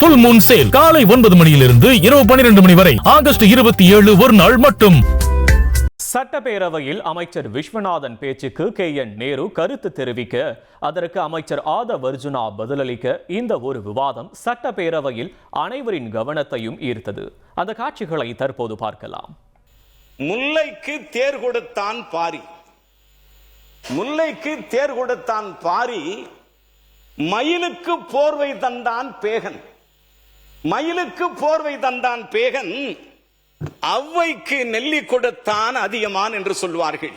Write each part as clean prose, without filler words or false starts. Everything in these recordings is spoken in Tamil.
Full Moon Sale காலை 9 மணியிலிருந்து இரவு 12 மணி வரை ஆகஸ்ட் 27 ஒரு நாள் மட்டும். சட்டப்பேரவையில் அமைச்சர் விஸ்வநாதன் பேச்சுக்கு KN நேரு கருத்து தெரிவிக்க, அதற்கு அமைச்சர் ஆதவ் அர்ஜுனா பதிலளிக்க இந்த ஒரு விவாதம் சட்டப்பேரவையில் அனைவரின் கவனத்தையும் ஈர்த்தது. அந்த காட்சிகளை தற்போது பார்க்கலாம். முல்லைக்கு தேர் கொடுத்தான் பாரி, முல்லைக்கு தேர் கொடுத்தான் பாரி, மயிலுக்கு போர்வை தந்தான் பேகன், மயிலுக்கு போர்வை தந்தான் பேகன், அவ்வைக்கு நெல்லி கொடுத்தான் அதியமான் என்று சொல்வார்கள்.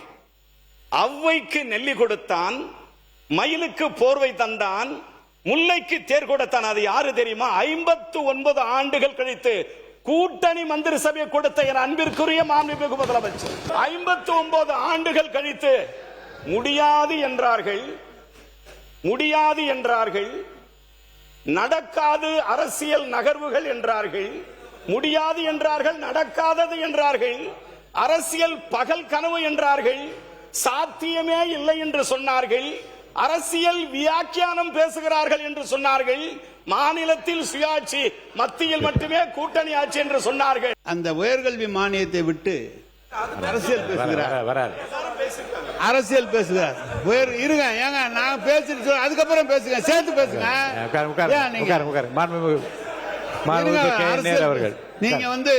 அவ்வைக்கு நெல்லி கொடுத்தான், மயிலுக்கு போர்வை தந்தான், முல்லைக்கு தேர் கொடுத்தான். அது யாரு தெரியுமா? 59 ஆண்டுகள் கழித்து கூட்டணி மந்திரி சபை கொடுத்த என் அன்பிற்குரிய மாண்புமிகு முதலமைச்சர் 59 ஆண்டுகள் கழித்து முடியாது என்றார்கள், முடியாது என்றார்கள், நடக்காது அரசியல் நகர்வுகள் என்றார்கள், முடியாது என்றார்கள், நடக்காதது என்றார்கள், அரசியல் பகல் கனவு என்றார்கள், சாத்தியமே இல்லை என்று சொன்னார்கள், அரசியல் வியாக்கியானம் பேசுகிறார்கள் என்று சொன்னார்கள், மாநிலத்தில் சுயாட்சி, மத்தியில் மட்டுமே கூட்டணி ஆட்சி என்று சொன்னார்கள். அந்த உயர்கல்வி மானியத்தை விட்டு அரசியல் பேசுகிறார், அரசியல் பேசுகிறார். இருங்க, ஏங்க நான் பேசிட்டு அதுக்கப்புறம் பேசுங்க, சேர்த்து பேசுங்க. நீங்க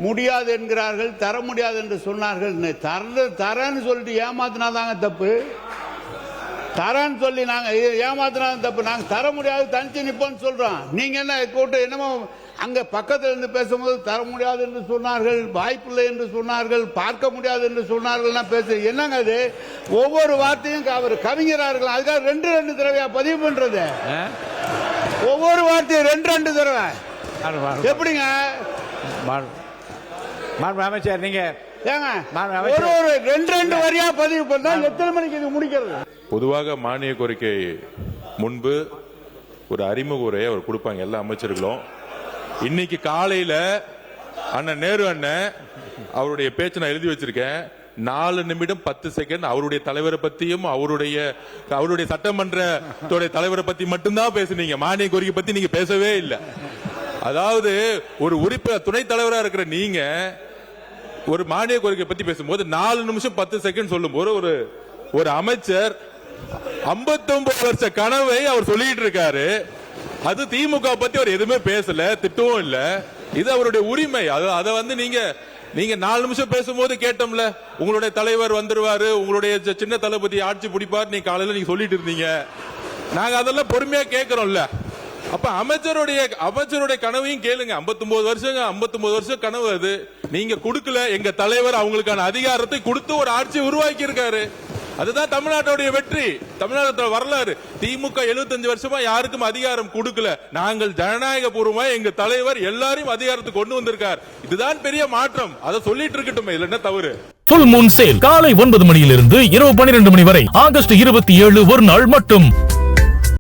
முடியாது என்கிறார்கள், தர முடியாது என்று சொன்னார்கள். தரன்னு சொல்லிட்டு ஏமாத்தினாதாங்க தப்பு, தரன்னு சொல்லி நாங்க ஏமாத்தினாதான் தப்பு. நாங்க தர முடியாது, தனிச்சு நிப்போம்னு சொல்றோம். நீங்க என்ன கூட்டம் என்னமோ அங்க பக்கத்துல இருந்து பேசும்போது தர முடியாது என்று சொன்னார்கள், வாய்ப்பில்லை என்று சொன்னார்கள், பார்க்க முடியாது என்று சொன்னார்கள். பேச என்னங்க அது? ஒவ்வொரு வார்த்தையும் அவர் கவிஞரார்கள், அதுக்காக 2 தடவையா பதிவு பண்றது? ஒவ்வொரு வார்த்தையும் 2 தடவை எப்படிங்க அமைச்சர்? நீங்க ஒரு 2 வரியா பதிவு பண்ணா எத்தனை மணிக்கு இது முடிக்கிறது? பொதுவாக மானிய கோரிக்கை முன்பு ஒரு அறிமுக உரையை அவர் கொடுப்பாங்க எல்லா அமைச்சர்களும். இன்னைக்கு காலையில அண்ணன் நேரு அண்ணன் அவருடைய பேச்சு நான் எழுதி வச்சிருக்கேன். 4 நிமிடம் 10 செகண்ட் அவருடைய தலைவரை பத்தியும் அவருடைய சட்டமன்ற தலைவரை பத்தி மட்டும்தான் பேசுனீங்க. மானிய கோரிக்கை பத்தி நீங்க பேசவே இல்லை. அதாவது ஒரு உறுப்பினர் துணைத் தலைவராக இருக்கிற நீங்க ஒரு மானிய கோரிக்கை பத்தி பேசும்போது 4 நிமிஷம் 10 செகண்ட் சொல்லும் போது ஒரு அமைச்சர் 59 வருஷ கனவை அவர் சொல்லிட்டு இருக்காரு. அது திமுக பத்தி அவர் எதுவுமே பேசல, திட்டவும் இல்ல. இது அவருடைய உரிமை. அதை நீங்க 4 நிமிஷம் பேசும்போது கேட்டோம்ல, உங்களுடைய தலைவர் வந்துருவாரு, உங்களுடைய சின்ன தளபதி ஆட்சி பிடிப்பார், நீங்க காலையில நீங்க சொல்லிட்டு இருந்தீங்க. நாங்க அதெல்லாம் பொறுமையா கேட்கிறோம்ல. அப்ப அமைச்சருடைய கனவையும் கேளுங்க. 59 வருஷம் கனவு அது நீங்க கொடுக்கல. எங்க தலைவர் அவங்களுக்கான அதிகாரத்தை கொடுத்து ஒரு ஆட்சி உருவாக்கி இருக்காரு. அதுதான் தமிழ்நாட்டுடைய வெற்றி, தமிழ்நாட்டோட வரலாறு. திமுக 75 வருஷமா யாருக்கும் அதிகாரம் கொடுக்கல. நாங்கள் ஜனநாயக பூர்வமா எங்க தலைவர் எல்லாரையும் அதிகாரத்துக்கு கொண்டு வந்திருக்கார். இதுதான் பெரிய மாற்றம். அதை சொல்லிட்டு இருக்கட்டும், இதுல என்ன தவறு? Full Moon Sale காலை 9 மணியிலிருந்து இரவு 12 மணி வரை ஆகஸ்ட் 27 ஒரு நாள் மட்டும்.